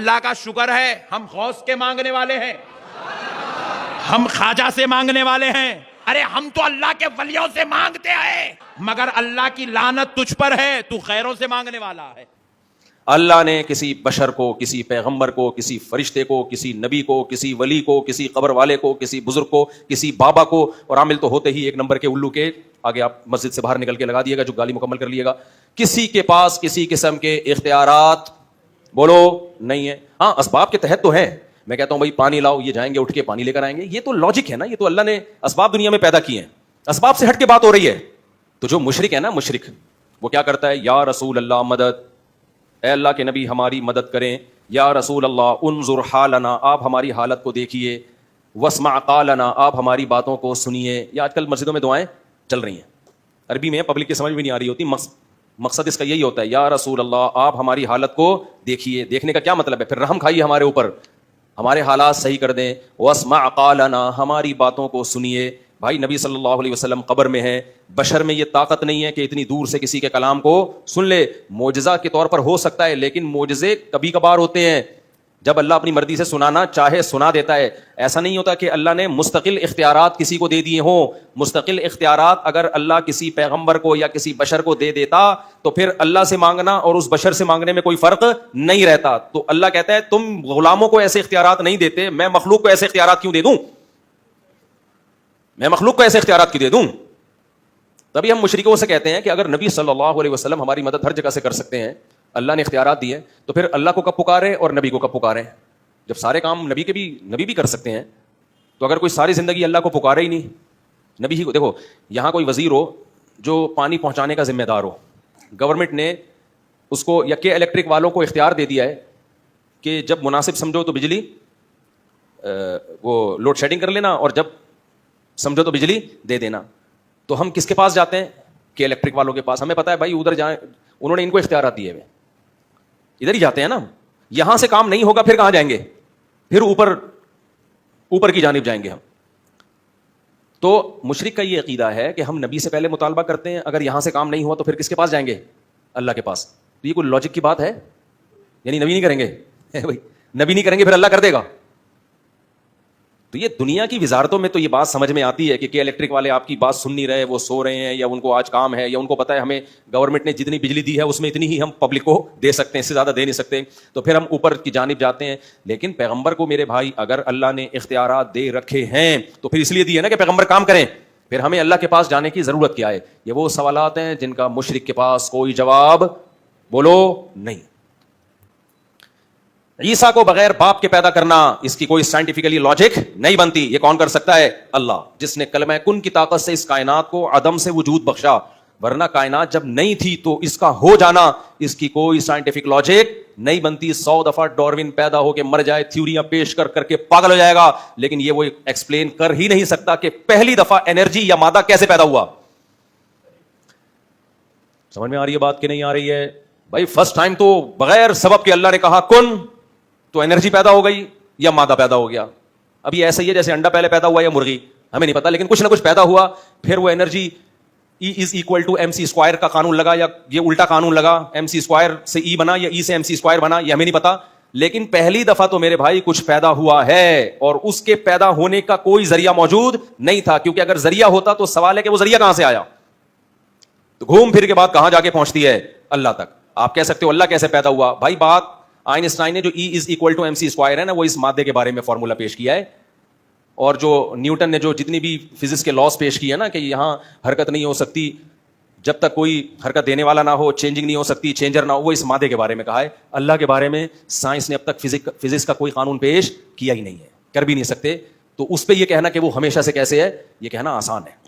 اللہ کا شکر ہے ہم غوث کے مانگنے والے ہیں, ہم خواجہ سے مانگنے والے ہیں. ارے ہم تو اللہ کے ولیوں سے مانگتے ہیں, مگر اللہ کی لعنت تجھ پر ہے, تو خیروں سے مانگنے والا ہے. اللہ نے کسی بشر کو, کسی پیغمبر کو, کسی فرشتے کو, کسی نبی کو, کسی ولی کو, کسی قبر والے کو, کسی بزرگ کو, کسی بابا کو, اور عامل تو ہوتے ہی ایک نمبر کے الو کے, آگے آپ مسجد سے باہر نکل کے لگا دیے گا جو گالی مکمل کر لیے گا, کسی کے پاس کسی قسم کے اختیارات بولو نہیں ہے. ہاں اسباب کے تحت تو ہیں. میں کہتا ہوں بھائی پانی لاؤ, یہ جائیں گے اٹھ کے پانی لے کر آئیں گے, یہ تو لاجک ہے نا, یہ تو اللہ نے اسباب دنیا میں پیدا کیے ہیں, اسباب سے ہٹ کے بات ہو رہی ہے. تو جو مشرک ہے نا, مشرک وہ کیا کرتا ہے, یا رسول اللہ مدد, اے اللہ کے نبی ہماری مدد کریں, یا رسول اللہ انظر حالنا, آپ ہماری حالت کو دیکھیے, واسمع قالنا, آپ ہماری باتوں کو سنیے. یا آج کل مسجدوں میں دعائیں چل رہی ہیں, عربی میں پبلک کی سمجھ بھی نہیں آ رہی ہوتی, مقصد اس کا یہی ہوتا ہے, یا رسول اللہ آپ ہماری حالت کو دیکھیے. دیکھنے کا کیا مطلب ہے, پھر رحم کھائیے ہمارے اوپر, ہمارے حالات صحیح کر دیں. واسمع قالنا, ہماری باتوں کو سنیے. بھائی نبی صلی اللہ علیہ وسلم قبر میں ہیں, بشر میں یہ طاقت نہیں ہے کہ اتنی دور سے کسی کے کلام کو سن لے. معجزہ کے طور پر ہو سکتا ہے, لیکن معجزے کبھی کبھار ہوتے ہیں جب اللہ اپنی مرضی سے سنانا چاہے سنا دیتا ہے. ایسا نہیں ہوتا کہ اللہ نے مستقل اختیارات کسی کو دے دیے ہوں. مستقل اختیارات اگر اللہ کسی پیغمبر کو یا کسی بشر کو دے دیتا تو پھر اللہ سے مانگنا اور اس بشر سے مانگنے میں کوئی فرق نہیں رہتا. تو اللہ کہتا ہے تم غلاموں کو ایسے اختیارات نہیں دیتے, میں مخلوق کو ایسے اختیارات کیوں دے دوں, میں مخلوق کو ایسے اختیارات کیوں دے دوں. تبھی ہم مشرکوں سے کہتے ہیں کہ اگر نبی صلی اللہ علیہ وسلم ہماری مدد ہر جگہ سے کر سکتے ہیں, اللہ نے اختیارات دیے, تو پھر اللہ کو کب پکارے اور نبی کو کب پکارے؟ جب سارے کام نبی بھی کر سکتے ہیں, تو اگر کوئی ساری زندگی اللہ کو پکارے ہی نہیں, نبی ہی کو. دیکھو یہاں کوئی وزیر ہو جو پانی پہنچانے کا ذمہ دار ہو, گورنمنٹ نے اس کو یا کہ الیکٹرک والوں کو اختیار دے دیا ہے کہ جب مناسب سمجھو تو بجلی وہ لوڈ شیڈنگ کر لینا, اور جب سمجھو تو بجلی دے دینا. تو ہم کس کے پاس جاتے ہیں, کہ الیکٹرک والوں کے پاس. ہمیں پتا ہے بھائی ادھر جائیں, انہوں نے ان کو اختیارات دیے ہوئے, ادھر ہی جاتے ہیں نا. یہاں سے کام نہیں ہوگا پھر کہاں جائیں گے, پھر اوپر کی جانب جائیں گے ہم. تو مشرک کا یہ عقیدہ ہے کہ ہم نبی سے پہلے مطالبہ کرتے ہیں, اگر یہاں سے کام نہیں ہوا تو پھر کس کے پاس جائیں گے, اللہ کے پاس. تو یہ کوئی لاجک کی بات ہے؟ یعنی نبی نہیں کریں گے بھائی, نبی نہیں کریں گے پھر اللہ کر دے گا. تو یہ دنیا کی وزارتوں میں تو یہ بات سمجھ میں آتی ہے کہ الیکٹرک والے آپ کی بات سن نہیں رہے, وہ سو رہے ہیں, یا ان کو آج کام ہے, یا ان کو پتا ہے ہمیں گورنمنٹ نے جتنی بجلی دی ہے اس میں اتنی ہی ہم پبلک کو دے سکتے ہیں, اس سے زیادہ دے نہیں سکتے, تو پھر ہم اوپر کی جانب جاتے ہیں. لیکن پیغمبر کو میرے بھائی اگر اللہ نے اختیارات دے رکھے ہیں تو پھر اس لیے دی ہے نا کہ پیغمبر کام کریں, پھر ہمیں اللہ کے پاس جانے کی ضرورت کیا ہے؟ یہ وہ سوالات ہیں جن کا مشرک کے پاس کوئی جواب بولو نہیں. عیسیٰ کو بغیر باپ کے پیدا کرنا, اس کی کوئی سائنٹیفکلی لاجک نہیں بنتی. یہ کون کر سکتا ہے؟ اللہ, جس نے کلمہ کن کی طاقت سے اس کائنات کو عدم سے وجود بخشا. ورنہ کائنات جب نہیں تھی تو اس کا ہو جانا, اس کی کوئی سائنٹیفک لاجک نہیں بنتی. 100 دفعہ ڈاروین پیدا ہو کے مر جائے, تھیوریاں پیش کر کے پاگل ہو جائے گا, لیکن یہ وہ ایکسپلین کر ہی نہیں سکتا کہ پہلی دفعہ انرجی یا مادہ کیسے پیدا ہوا. سمجھ میں آ رہی ہے بات کہ نہیں آ رہی ہے؟ بھائی فرسٹ ٹائم تو بغیر سبب کے اللہ نے کہا کن, تو انرجی پیدا ہو گئی یا مادہ پیدا ہو گیا. ابھی ایسا ہی ہے جیسے انڈا پہلے پیدا ہوا یا مرغی, ہمیں نہیں پتا, لیکن کچھ نہ کچھ پیدا ہوا. پھر وہ انرجی E=mc² کا قانون لگا, یا یہ الٹا قانون لگا, mc² سے E بنا یا E سے mc² بنا, یہ ہمیں نہیں پتا. لیکن پہلی دفعہ تو میرے بھائی کچھ پیدا ہوا ہے, اور اس کے پیدا ہونے کا کوئی ذریعہ موجود نہیں تھا, کیونکہ اگر ذریعہ ہوتا تو سوال ہے کہ وہ ذریعہ کہاں سے آیا. تو گھوم پھر کے بعد کہاں جا کے پہنچتی ہے؟ اللہ تک. آپ کہہ سکتے ہو اللہ کیسے پیدا ہوا؟ بھائی بات آئنسٹائن نے جو E=mc² ہے نا, وہ اس مادے کے بارے میں فارمولا پیش کیا ہے, اور جو نیوٹن نے جو جتنی بھی فزکس کے لاس پیش کیے نا کہ یہاں حرکت نہیں ہو سکتی جب تک کوئی حرکت دینے والا نہ ہو, چینجنگ نہیں ہو سکتی چینجر نہ ہو, وہ اس مادے کے بارے میں کہا ہے. اللہ کے بارے میں سائنس نے اب تک فزکس کا کوئی قانون پیش کیا ہی نہیں ہے, کر بھی نہیں سکتے. تو اس پہ یہ کہنا کہ وہ ہمیشہ سے کیسے ہے, یہ کہنا آسان ہے.